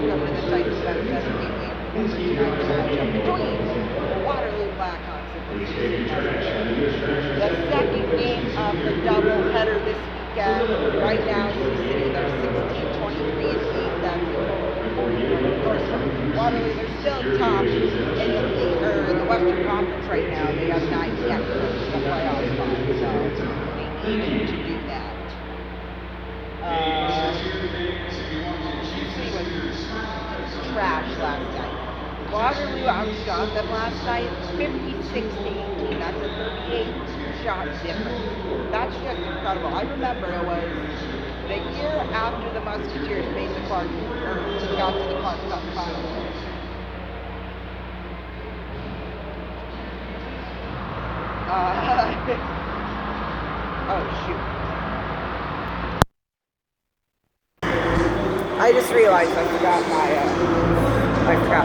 welcome to the Tyson Event Center Gateway for tonight's matchup between the Waterloo Blackhawks and the Sioux City Musketeers. The second game of the doubleheader this weekend. Right now, Sioux City, they're 16-23 and 8. That's a total of 41. Of course, Waterloo, they're still top in the Western Conference right now. They have not yet clinched the playoff spot, so they need to do that. Trash last night. Waterloo outshot them last night 56-18. That's a 38-shot difference. That's just incredible. I remember it was the year after the Musketeers made the got to the Clark Cup final. Oh shoot. I just realized I forgot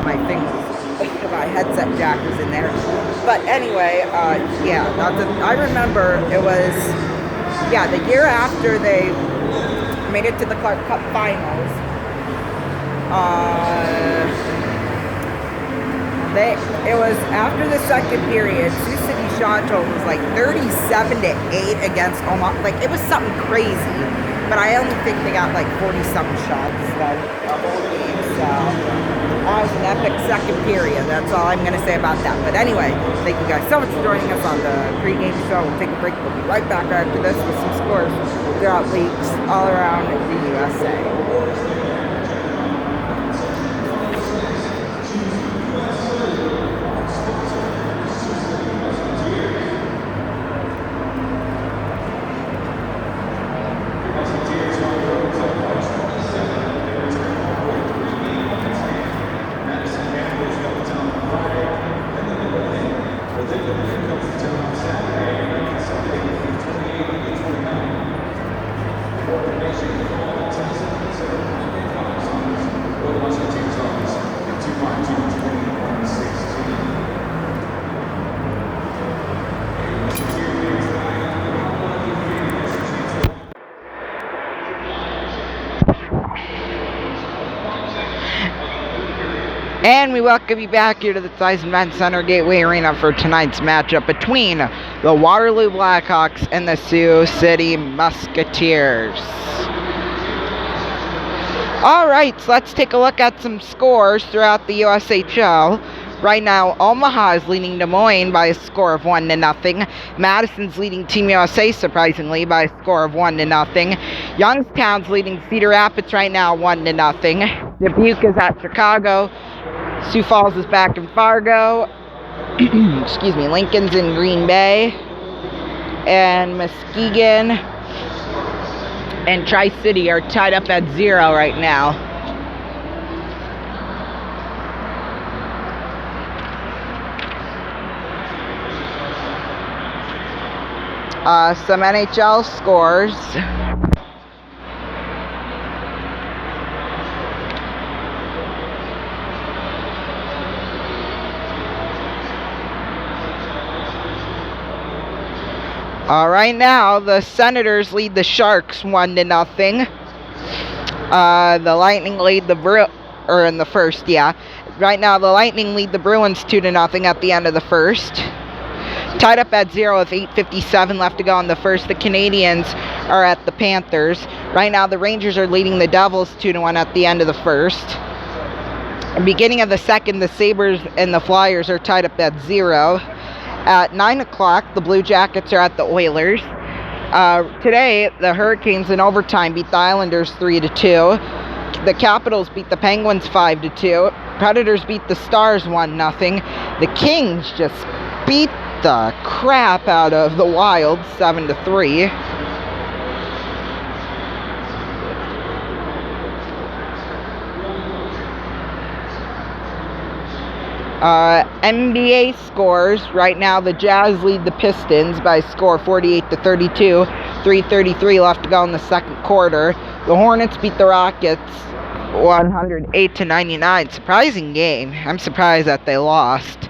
my thing. My headset jack was in there. But anyway, yeah, I remember it was, the year after they made it to the Clark Cup finals. It was after the second period. Sioux City shot total was like 37-8 against Omaha. Like, it was something crazy. But I only think they got like 40-something shots the whole game. So that was an epic second period. That's all I'm going to say about that. But anyway, thank you guys so much for joining us on the pregame show. We'll take a break. We'll be right back after this with some scores throughout leagues all around the USA. And we welcome you back here to the Tyson Event Center Gateway Arena for tonight's matchup between the Waterloo Blackhawks and the Sioux City Musketeers. Alright, so let's take a look at some scores throughout the USHL. Right now, Omaha is leading Des Moines by a score of 1-0. Madison's leading Team USA, surprisingly, by a score of 1-0. Youngstown's leading Cedar Rapids right now, 1-0. Dubuque is at Chicago. Sioux Falls is back in Fargo. Excuse me. Lincoln's in Green Bay. And Muskegon and Tri-City are tied up at 0 right now. Some NHL scores. Right now, the Senators lead the Sharks 1-0. The Lightning lead the in the first, Right now, the Lightning lead the Bruins 2-0 at the end of the first. Tied up at 0 with 8:57 left to go in the first. The Canadiens are at the Panthers. Right now, the Rangers are leading the Devils 2-1 at the end of the first. Beginning of the second, the Sabres and the Flyers are tied up at 0. At 9 o'clock, the Blue Jackets are at the Oilers. Today, the Hurricanes in overtime beat the Islanders 3-2. The Capitals beat the Penguins 5-2. Predators beat the Stars 1-0. The Kings just beat the crap out of the Wild 7-3. NBA scores. Right now, the Jazz lead the Pistons by a score 48-32. 3:33 left to go in the second quarter. The Hornets beat the Rockets 108-99. Surprising game. I'm surprised that they lost.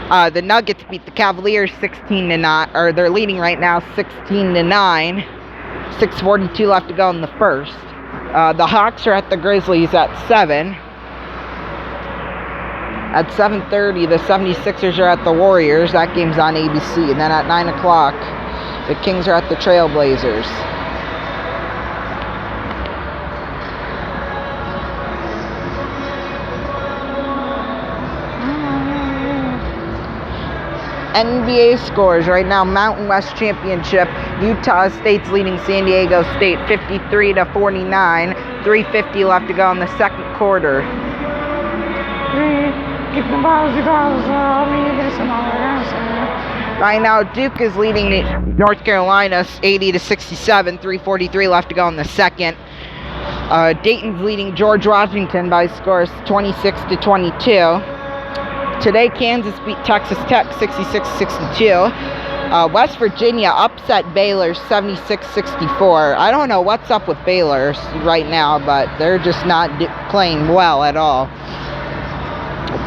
The Nuggets beat the Cavaliers 16-9, or they're leading right now 16-9. 6:42 left to go in the first. The Hawks are at the Grizzlies at 7. At 7:30, the 76ers are at the Warriors. That game's on ABC. And then at 9 o'clock, the Kings are at the Trailblazers. NBA scores right now. Mountain West Championship. Utah State's leading San Diego State 53-49. 3:50 left to go in the second quarter. Right now, Duke is leading North Carolina 80-67. 3:43 left to go in the second. Dayton's leading George Washington by scores 26-22. Today, Kansas beat Texas Tech 66-62. West Virginia upset Baylor 76-64. I don't know what's up with Baylor right now, but they're just not playing well at all.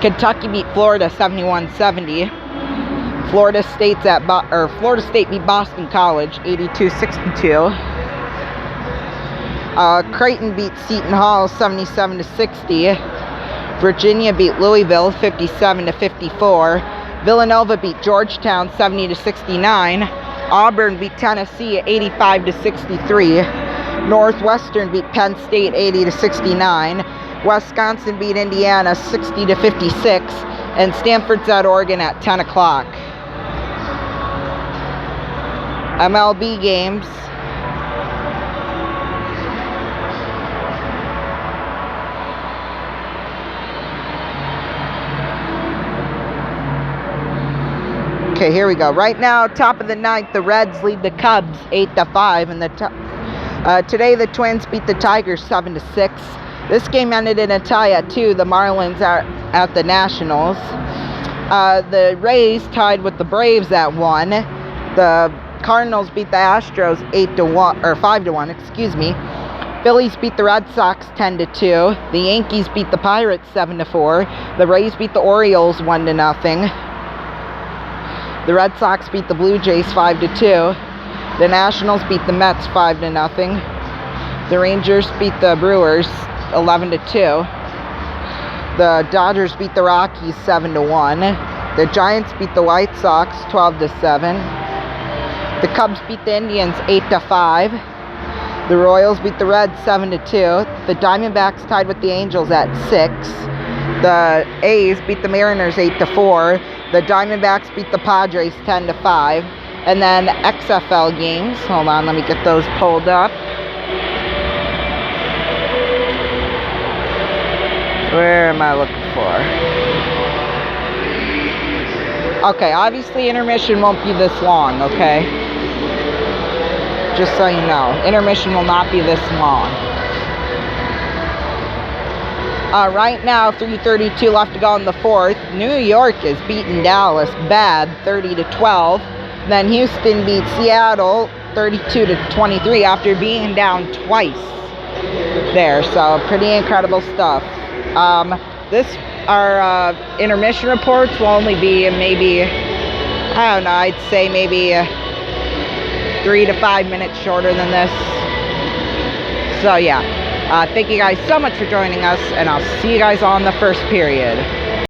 Kentucky beat Florida 71-70. Florida State beat Boston College 82-62. Creighton beat Seton Hall 77-60. Virginia beat Louisville 57-54. Villanova beat Georgetown 70-69. Auburn beat Tennessee 85-63. Northwestern beat Penn State 80-69. Wisconsin beat Indiana 60-56. And Stanford's at Oregon at 10 o'clock. MLB games. Okay, here we go. Right now, top of the ninth, the Reds lead the Cubs 8-5, and today the Twins beat the Tigers 7-6. This game ended in a tie at 2. The Marlins are at the Nationals. The Rays tied with the Braves at 1. The Cardinals beat the Astros 5-1. Excuse me. Phillies beat the Red Sox 10-2. The Yankees beat the Pirates 7-4. The Rays beat the Orioles 1-0. The Red Sox beat the Blue Jays 5-2. The Nationals beat the Mets 5-0. The Rangers beat the Brewers 11-2. The Dodgers beat the Rockies 7-1. The Giants beat the White Sox 12-7. The Cubs beat the Indians 8-5. The Royals beat the Reds 7-2. The Diamondbacks tied with the Angels at 6. The A's beat the Mariners 8-4. The Diamondbacks beat the Padres 10-5. And then XFL games. Hold on, let me get those pulled up. Where am I looking for? Okay, obviously intermission won't be this long, okay? Just so you know, intermission will not be this long. Right now, 3:32 left to go in the fourth. New York is beating Dallas bad, 30-12. Then Houston beat Seattle 32-23 after being down twice there. So pretty incredible stuff. Our intermission reports will only be maybe, I don't know, I'd say maybe 3 to 5 minutes shorter than this. So yeah, thank you guys so much for joining us, and I'll see you guys on the first period.